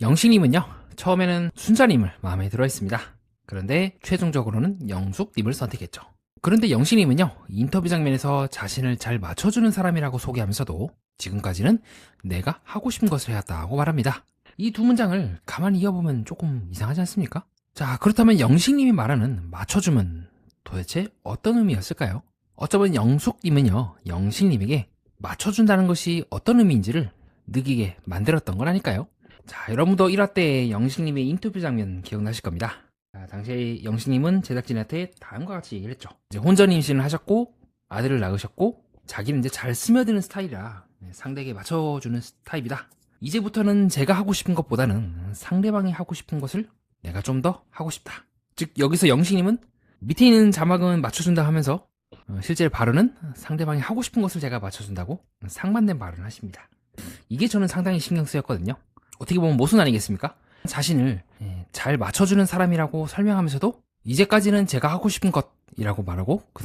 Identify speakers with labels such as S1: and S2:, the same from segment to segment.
S1: 영식님은요, 처음에는 순자님을 마음에 들어 했습니다. 그런데 최종적으로는 영숙님을 선택했죠. 그런데 영식님은요, 인터뷰 장면에서 자신을 잘 맞춰주는 사람이라고 소개하면서도 지금까지는 내가 하고 싶은 것을 해왔다고 말합니다. 이 두 문장을 가만히 이어보면 조금 이상하지 않습니까? 자, 그렇다면 영식님이 말하는 맞춰줌은 도대체 어떤 의미였을까요? 어쩌면 영숙님은요, 영식님에게 맞춰준다는 것이 어떤 의미인지를 느끼게 만들었던 건 아닐까요? 자, 여러분도 1화 때 영식님의 인터뷰 장면 기억나실 겁니다. 자, 당시에 영식님은 제작진한테 다음과 같이 얘기를 했죠. 이제 혼전 임신을 하셨고, 아들을 낳으셨고, 자기는 이제 잘 스며드는 스타일이라 상대에게 맞춰주는 타입이다. 이제부터는 제가 하고 싶은 것보다는 상대방이 하고 싶은 것을 내가 좀 더 하고 싶다. 즉, 여기서 영식님은 밑에 있는 자막은 맞춰준다 하면서 실제 발언은 상대방이 하고 싶은 것을 제가 맞춰준다고 상반된 발언을 하십니다. 이게 저는 상당히 신경 쓰였거든요. 어떻게 보면 모순 아니겠습니까? 자신을 잘 맞춰주는 사람이라고 설명하면서도 이제까지는 제가 하고 싶은 것이라고 말하고 그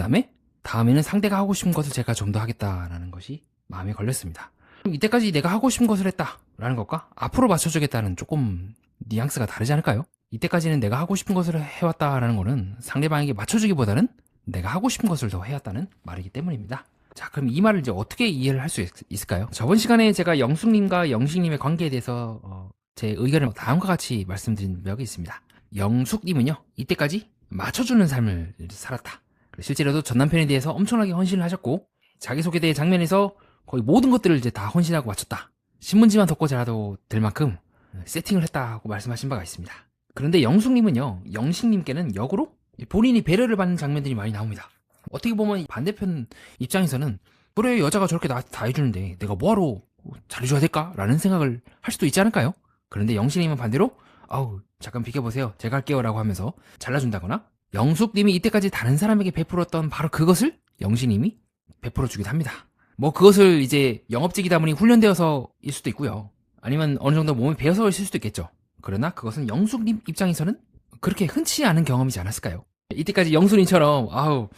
S1: 다음에는 상대가 하고 싶은 것을 제가 좀 더 하겠다라는 것이 마음에 걸렸습니다. 그럼 이때까지 내가 하고 싶은 것을 했다라는 것과 앞으로 맞춰주겠다는 조금 뉘앙스가 다르지 않을까요? 이때까지는 내가 하고 싶은 것을 해왔다라는 거는 상대방에게 맞춰주기보다는 내가 하고 싶은 것을 더 해왔다는 말이기 때문입니다. 자, 그럼 이 말을 이제 어떻게 이해를 할 수 있을까요? 저번 시간에 제가 영숙님과 영식님의 관계에 대해서 제 의견을 다음과 같이 말씀드린 적이 있습니다. 영숙님은요, 이때까지 맞춰주는 삶을 살았다. 실제로도 전 남편에 대해서 엄청나게 헌신을 하셨고, 자기소개대 장면에서 거의 모든 것들을 이제 다 헌신하고 마쳤다. 신문지만 덮고 자라도 될 만큼 세팅을 했다고 말씀하신 바가 있습니다. 그런데 영숙님은요, 영식님께는 역으로 본인이 배려를 받는 장면들이 많이 나옵니다. 어떻게 보면 반대편 입장에서는 그래, 여자가 저렇게 나한테 다 해주는데 내가 뭐하러 잘해줘야 될까? 라는 생각을 할 수도 있지 않을까요? 그런데 영식님은 반대로 아우, 잠깐 비켜보세요, 제가 할게요 라고 하면서 잘라준다거나, 영숙님이 이때까지 다른 사람에게 베풀었던 바로 그것을 영식님이 베풀어주기도 합니다. 뭐 그것을 이제 영업직이다 보니 훈련되어서일 수도 있고요, 아니면 어느 정도 몸에 배어서 있을 수도 있겠죠. 그러나 그것은 영숙님 입장에서는 그렇게 흔치 않은 경험이지 않았을까요? 이때까지 영숙님처럼 아우,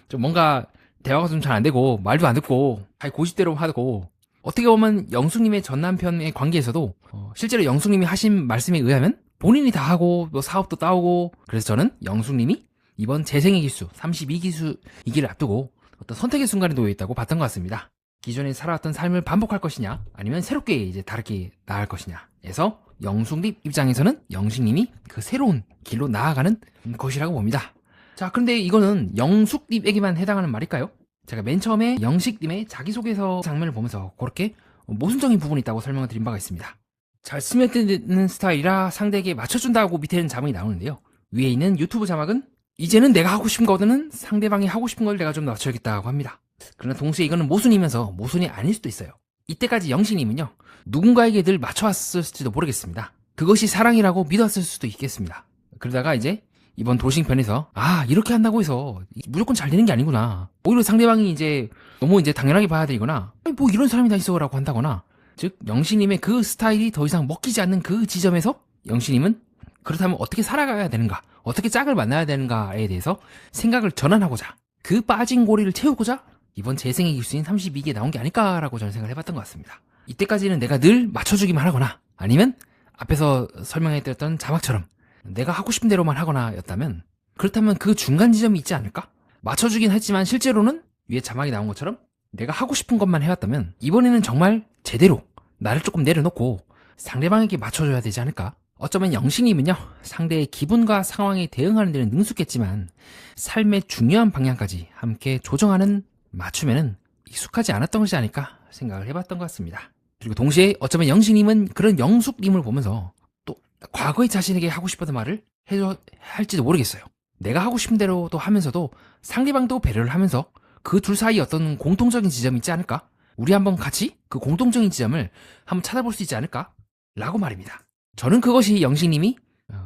S1: 좀 뭔가 대화가 좀 잘 안 되고 말도 안 듣고 잘 고집대로 하고, 어떻게 보면 영숙님의 전 남편의 관계에서도 실제로 영숙님이 하신 말씀에 의하면 본인이 다 하고 뭐 사업도 따오고, 그래서 저는 영숙님이 이번 재생의 기수 32기수이기를 앞두고 어떤 선택의 순간에 놓여 있다고 봤던 것 같습니다. 기존에 살아왔던 삶을 반복할 것이냐, 아니면 새롭게 이제 다르게 나아갈 것이냐에서 영숙님 입장에서는 영식님이 그 새로운 길로 나아가는 것이라고 봅니다. 자, 그런데 이거는 영숙님에게만 해당하는 말일까요? 제가 맨 처음에 영식님의 자기소개서 장면을 보면서 그렇게 모순적인 부분이 있다고 설명을 드린 바가 있습니다. 잘 스며드는 스타일이라 상대에게 맞춰준다고 밑에는 자막이 나오는데요, 위에 있는 유튜브 자막은 이제는 내가 하고 싶은 거는 상대방이 하고 싶은 걸 내가 좀 맞춰야겠다고 합니다. 그러나 동시에 이거는 모순이면서 모순이 아닐 수도 있어요. 이때까지 영식님은요, 누군가에게 늘 맞춰왔을지도 모르겠습니다. 그것이 사랑이라고 믿었을 수도 있겠습니다. 그러다가 이제 이번 돌싱편에서 이렇게 한다고 해서 무조건 잘 되는 게 아니구나, 오히려 상대방이 이제 너무 이제 당연하게 봐야 되거나 뭐 이런 사람이 다 있어 라고 한다거나, 즉 영식님의 그 스타일이 더 이상 먹히지 않는 그 지점에서 영식님은 그렇다면 어떻게 살아가야 되는가, 어떻게 짝을 만나야 되는가에 대해서 생각을 전환하고자, 그 빠진 고리를 채우고자 이번 재생의 기수인 32기에 나온 게 아닐까라고 저는 생각을 해봤던 것 같습니다. 이때까지는 내가 늘 맞춰주기만 하거나, 아니면 앞에서 설명해드렸던 자막처럼 내가 하고 싶은 대로만 하거나 였다면, 그렇다면 그 중간 지점이 있지 않을까? 맞춰주긴 했지만 실제로는 위에 자막이 나온 것처럼 내가 하고 싶은 것만 해왔다면 이번에는 정말 제대로 나를 조금 내려놓고 상대방에게 맞춰줘야 되지 않을까? 어쩌면 영식님은요, 상대의 기분과 상황에 대응하는 데는 능숙했지만 삶의 중요한 방향까지 함께 조정하는 맞춤에는 익숙하지 않았던 것이 아닐까 생각을 해봤던 것 같습니다. 그리고 동시에 어쩌면 영식님은 그런 영숙님을 보면서 또 과거의 자신에게 하고 싶었던 말을 해줘 할지도 모르겠어요. 내가 하고 싶은 대로도 하면서도 상대방도 배려를 하면서 그 둘 사이에 어떤 공통적인 지점이 있지 않을까? 우리 한번 같이 그 공통적인 지점을 한번 찾아볼 수 있지 않을까? 라고 말입니다. 저는 그것이 영식님이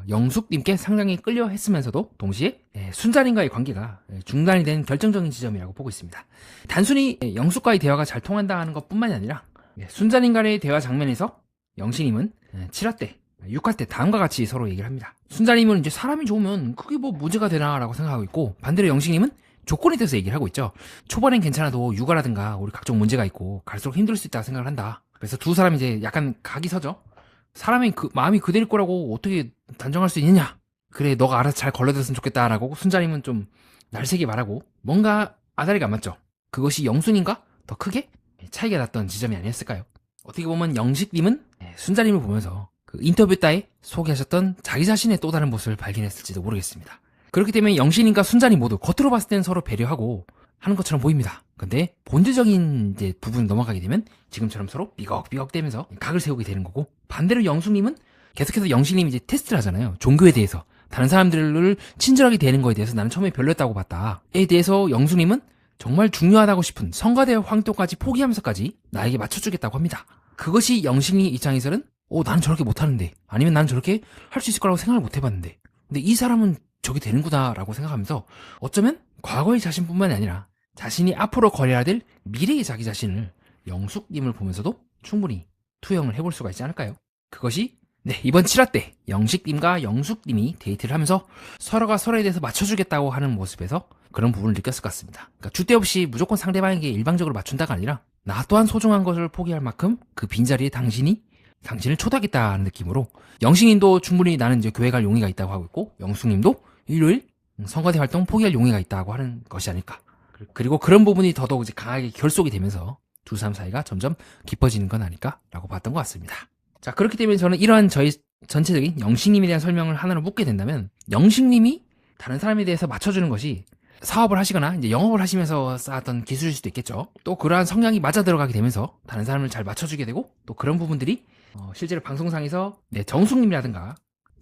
S1: 영숙님께 상당히 끌려 했으면서도 동시에 순자님과의 관계가 중단이 된 결정적인 지점이라고 보고 있습니다. 단순히 영숙과의 대화가 잘 통한다는 것뿐만이 아니라 순자님과의 대화 장면에서 영식님은 7화 때 6화 때 다음과 같이 서로 얘기를 합니다. 순자님은 이제 사람이 좋으면 그게 뭐 문제가 되나라고 생각하고 있고, 반대로 영식님은 조건에 대해서 얘기를 하고 있죠. 초반엔 괜찮아도 육아라든가 우리 각종 문제가 있고 갈수록 힘들 수 있다고 생각을 한다. 그래서 두 사람이 이제 약간 각이 서죠. 사람의 그 마음이 그대일 거라고 어떻게 단정할 수 있느냐? 그래, 너가 알아서 잘 걸러들었으면 좋겠다라고 순자님은 좀 날쌔게 말하고 뭔가 아다리가 안 맞죠. 그것이 영순인가 더 크게 차이가 났던 지점이 아니었을까요? 어떻게 보면 영식님은 순자님을 보면서 그 인터뷰 따에 소개하셨던 자기 자신의 또 다른 모습을 발견했을지도 모르겠습니다. 그렇기 때문에 영신님과 순자님 모두 겉으로 봤을 땐 서로 배려하고 하는 것처럼 보입니다. 근데 본질적인 이제 부분 넘어가게 되면 지금처럼 서로 삐걱삐걱대면서 각을 세우게 되는 거고, 반대로 영숙님은 계속해서 영식님이 이제 테스트를 하잖아요. 종교에 대해서. 다른 사람들을 친절하게 대는 거에 대해서 나는 처음에 별로였다고 봤다에 대해서 영숙님은 정말 중요하다고 싶은 성가대 황토까지 포기하면서까지 나에게 맞춰주겠다고 합니다. 그것이 영식님 입장에서는 나는 저렇게 못하는데, 아니면 난 저렇게 할 수 있을 거라고 생각을 못 해봤는데, 근데 이 사람은 저게 되는구나 라고 생각하면서 어쩌면 과거의 자신뿐만이 아니라 자신이 앞으로 걸어야 될 미래의 자기 자신을 영숙님을 보면서도 충분히 투영을 해볼 수가 있지 않을까요? 그것이 이번 7화 때 영식님과 영숙님이 데이트를 하면서 서로가 서로에 대해서 맞춰주겠다고 하는 모습에서 그런 부분을 느꼈을 것 같습니다. 그러니까 주대 없이 무조건 상대방에게 일방적으로 맞춘다가 아니라 나 또한 소중한 것을 포기할 만큼 그 빈자리에 당신을 초대하겠다는 느낌으로 영식님도 충분히 나는 이제 교회 갈 용의가 있다고 하고 있고, 영숙님도 일요일 성가대 활동 포기할 용의가 있다고 하는 것이 아닐까. 그리고 그런 부분이 더더욱 이제 강하게 결속이 되면서 두 사람 사이가 점점 깊어지는 건 아닐까라고 봤던 것 같습니다. 자, 그렇기 때문에 저는 이러한 저희 전체적인 영식님에 대한 설명을 하나로 묻게 된다면, 영식님이 다른 사람에 대해서 맞춰주는 것이 사업을 하시거나 이제 영업을 하시면서 쌓았던 기술일 수도 있겠죠. 또 그러한 성향이 맞아 들어가게 되면서 다른 사람을 잘 맞춰주게 되고, 또 그런 부분들이 실제로 방송상에서 정숙님이라든가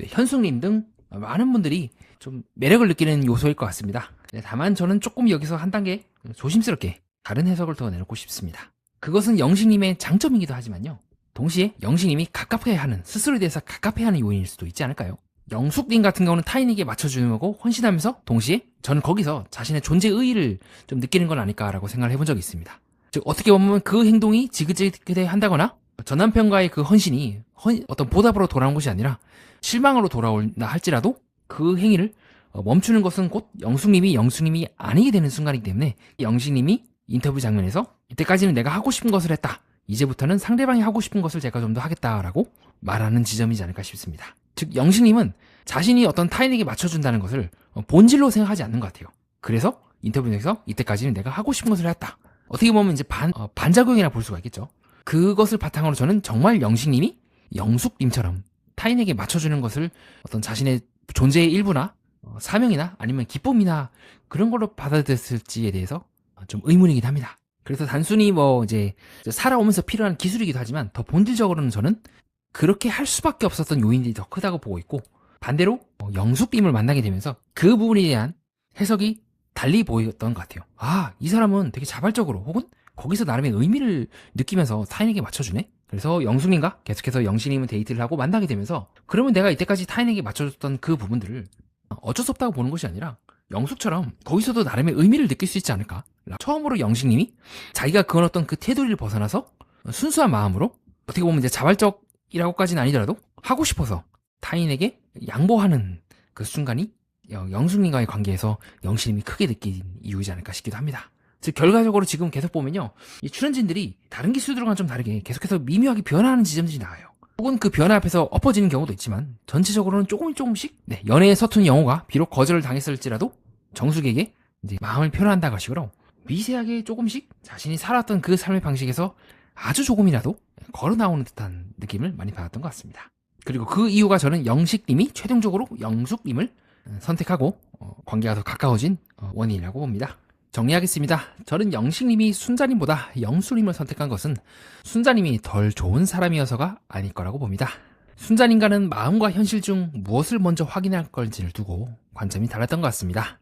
S1: 현숙님 등 많은 분들이 좀 매력을 느끼는 요소일 것 같습니다. 다만 저는 조금 여기서 한 단계 조심스럽게 다른 해석을 더 내놓고 싶습니다. 그것은 영식님의 장점이기도 하지만요, 동시에 영식님이 갑갑해하는, 스스로에 대해서 갑갑해하는 요인일 수도 있지 않을까요? 영숙님 같은 경우는 타인에게 맞춰주는 거고 헌신하면서 동시에 저는 거기서 자신의 존재 의의를 좀 느끼는 건 아닐까라고 생각을 해본 적이 있습니다. 즉 어떻게 보면 그 행동이 지긋지긋해 한다거나 전 남편과의 그 헌신이 어떤 보답으로 돌아온 것이 아니라 실망으로 돌아올나 할지라도 그 행위를 멈추는 것은 곧 영숙님이 아니게 되는 순간이기 때문에 영식님이 인터뷰 장면에서 이때까지는 내가 하고 싶은 것을 했다, 이제부터는 상대방이 하고 싶은 것을 제가 좀 더 하겠다라고 말하는 지점이지 않을까 싶습니다. 즉 영식님은 자신이 어떤 타인에게 맞춰준다는 것을 본질로 생각하지 않는 것 같아요. 그래서 인터뷰에서 이때까지는 내가 하고 싶은 것을 했다, 어떻게 보면 이제 반작용이라 볼 수가 있겠죠. 그것을 바탕으로 저는 정말 영식님이 영숙님처럼 타인에게 맞춰주는 것을 어떤 자신의 존재의 일부나 사명이나 아니면 기쁨이나 그런 걸로 받아들였을지에 대해서 좀 의문이긴 합니다. 그래서 단순히 이제 살아오면서 필요한 기술이기도 하지만 더 본질적으로는 저는 그렇게 할 수밖에 없었던 요인들이 더 크다고 보고 있고, 반대로 영숙님을 만나게 되면서 그 부분에 대한 해석이 달리 보였던 것 같아요. 이 사람은 되게 자발적으로 혹은 거기서 나름의 의미를 느끼면서 타인에게 맞춰주네? 그래서 영숙님과 계속해서 영식님은 데이트를 하고 만나게 되면서, 그러면 내가 이때까지 타인에게 맞춰줬던 그 부분들을 어쩔 수 없다고 보는 것이 아니라 영숙처럼 거기서도 나름의 의미를 느낄 수 있지 않을까? 처음으로 영식님이 자기가 그어놨던 그 테두리를 벗어나서 순수한 마음으로, 어떻게 보면 이제 자발적이라고까지는 아니더라도 하고 싶어서 타인에게 양보하는 그 순간이 영숙님과의 관계에서 영식님이 크게 느낀 이유이지 않을까 싶기도 합니다. 즉 결과적으로 지금 계속 보면요, 이 출연진들이 다른 기술들과는 좀 다르게 계속해서 미묘하게 변화하는 지점들이 나와요. 혹은 그 변화 앞에서 엎어지는 경우도 있지만 전체적으로는 조금씩 연애에 서툰 영호가 비록 거절을 당했을지라도 정숙에게 이제 마음을 표현한다는 식으로 미세하게 조금씩 자신이 살았던 그 삶의 방식에서 아주 조금이라도 걸어 나오는 듯한 느낌을 많이 받았던 것 같습니다. 그리고 그 이유가 저는 영식님이 최종적으로 영숙님을 선택하고 관계가 더 가까워진 원인이라고 봅니다. 정리하겠습니다. 저는 영식님이 순자님보다 영수님을 선택한 것은 순자님이 덜 좋은 사람이어서가 아닐 거라고 봅니다. 순자님과는 마음과 현실 중 무엇을 먼저 확인할 건지를 두고 관점이 달랐던 것 같습니다.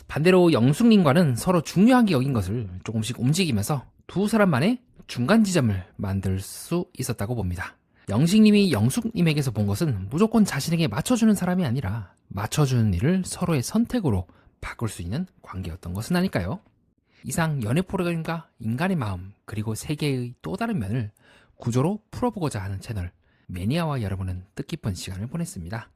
S1: 반대로 영숙님과는 서로 중요하게 여긴 것을 조금씩 움직이면서 두 사람만의 중간 지점을 만들 수 있었다고 봅니다. 영식님이 영숙님에게서 본 것은 무조건 자신에게 맞춰주는 사람이 아니라 맞춰주는 일을 서로의 선택으로 바꿀 수 있는 관계였던 것은 아닐까요? 이상 연애 프로그램과 인간의 마음 그리고 세계의 또 다른 면을 구조로 풀어보고자 하는 채널 매니아와 여러분은 뜻깊은 시간을 보냈습니다.